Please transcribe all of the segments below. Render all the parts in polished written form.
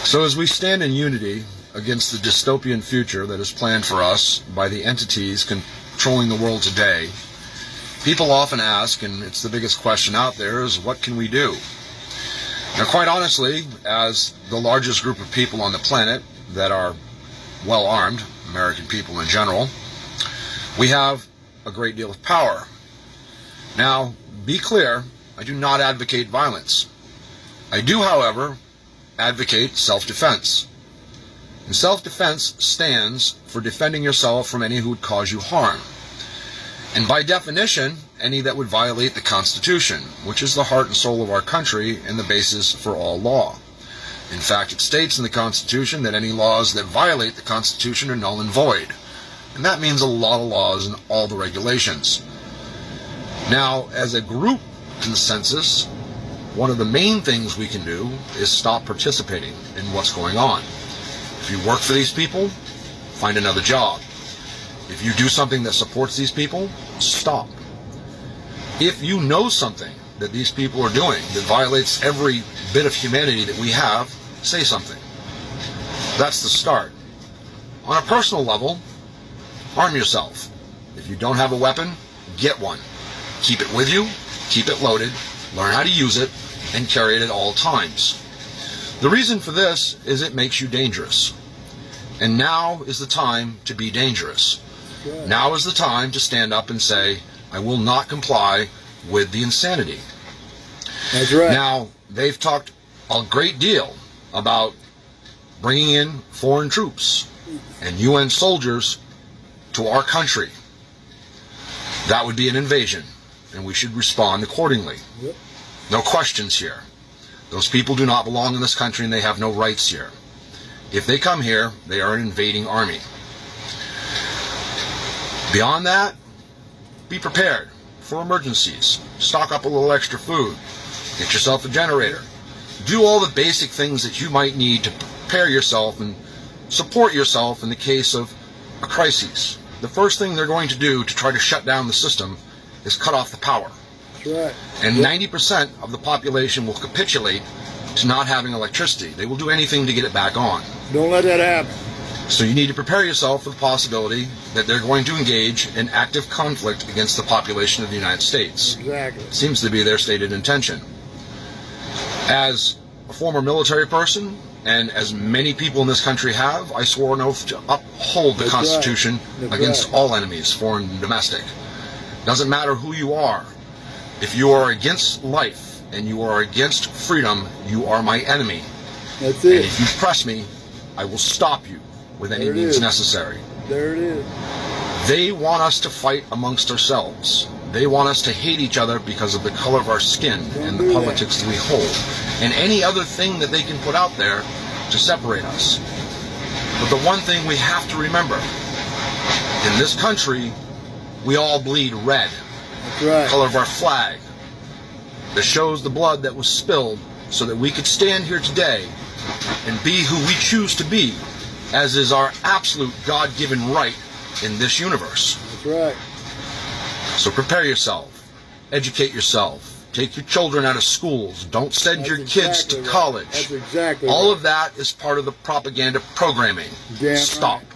So as we stand in unity against the dystopian future that is planned for us by the entities controlling the world today, people often ask, and it's the biggest question out there, is what can we do? Now, quite honestly, as the largest group of people on the planet that are well-armed, American people in general, we have a great deal of power. Now, be clear, I do not advocate violence. I do, however, advocate self-defense. And self-defense stands for defending yourself from any who would cause you harm. And by definition, any that would violate the Constitution, which is the heart and soul of our country and the basis for all law. In fact, it states in the Constitution that any laws that violate the Constitution are null and void. And that means a lot of laws and all the regulations. Now, as a group consensus, one of the main things we can do is stop participating in what's going on. If you work for these people, find another job. If you do something that supports these people, stop. If you know something that these people are doing that violates every bit of humanity that we have, say something. That's the start. On a personal level, arm yourself. If you don't have a weapon, get one. Keep it with you, keep it loaded, learn how to use it, and carry it at all times. The reason for this is it makes you dangerous. And now is the time to be dangerous. Good. Now is the time to stand up and say, I will not comply with the insanity. That's right. Now, they've talked a great deal about bringing in foreign troops and UN soldiers to our country. That would be an invasion, and we should respond accordingly. Yep. No questions here. Those people do not belong in this country, and they have no rights here. If they come here, they are an invading army. Beyond that, be prepared for emergencies. Stock up a little extra food. Get yourself a generator. Do all the basic things that you might need to prepare yourself and support yourself in the case of a crisis. The first thing they're going to do to try to shut down the system is cut off the power. That's right. And 90% of the population will capitulate to not having electricity. They will do anything to get it back on. Don't let that happen. So you need to prepare yourself for the possibility that they're going to engage in active conflict against the population of the United States. Exactly. It seems to be their stated intention. As a former military person, and as many people in this country have, I swore an oath to uphold the That's Constitution right. That's against right. all enemies, foreign and domestic. Doesn't matter who you are. If you are against life and you are against freedom, you are my enemy. That's And it. if you press me, I will stop you with any There it means is. necessary. There it is. They want us to fight amongst ourselves. They want us to hate each other because of the color of our skin and the do that. politics that we hold, and any other thing that they can put out there to separate us. But the one thing we have to remember, in this country, we all bleed red. That's right. Color of our flag that shows the blood that was spilled so that we could stand here today and be who we choose to be, as is our absolute God-given right in this universe. That's right. So prepare yourself, educate yourself, take your children out of schools, don't send That's your kids exactly to right. college. That's exactly All right. of that is part of the propaganda programming. Damn Stop. right.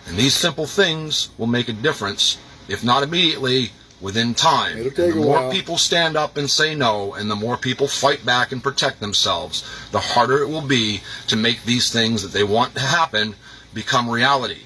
And these simple things will make a difference, if not immediately, within time. It'll take And the a more while. people stand up and say no, and the more people fight back and protect themselves, the harder it will be to make these things that they want to happen become reality.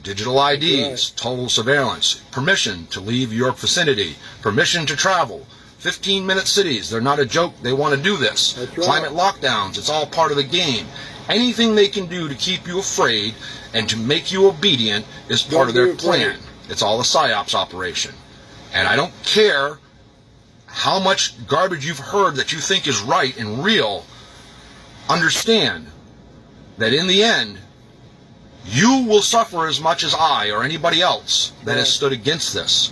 Digital IDs, total surveillance, permission to leave your vicinity, permission to travel, 15-minute cities. They're not a joke. They want to do this. That's right. Climate lockdowns. It's all part of the game. Anything they can do to keep you afraid and to make you obedient is part Don't of their be afraid. plan. It's all a psyops operation. And I don't care how much garbage you've heard that you think is right and real. Understand that in the end, you will suffer as much as I or anybody else that has Right. stood against this.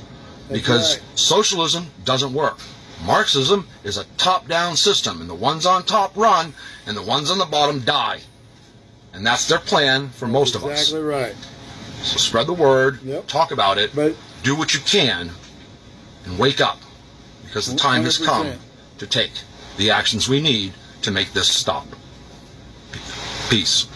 That's Because right. socialism doesn't work. Marxism is a top-down system, and the ones on top run, and the ones on the bottom die. And that's their plan for most of us. Exactly right. So spread the word, Yep. talk about it, But do what you can, and wake up. Because the time has come 100%. to take the actions we need to make this stop. Peace.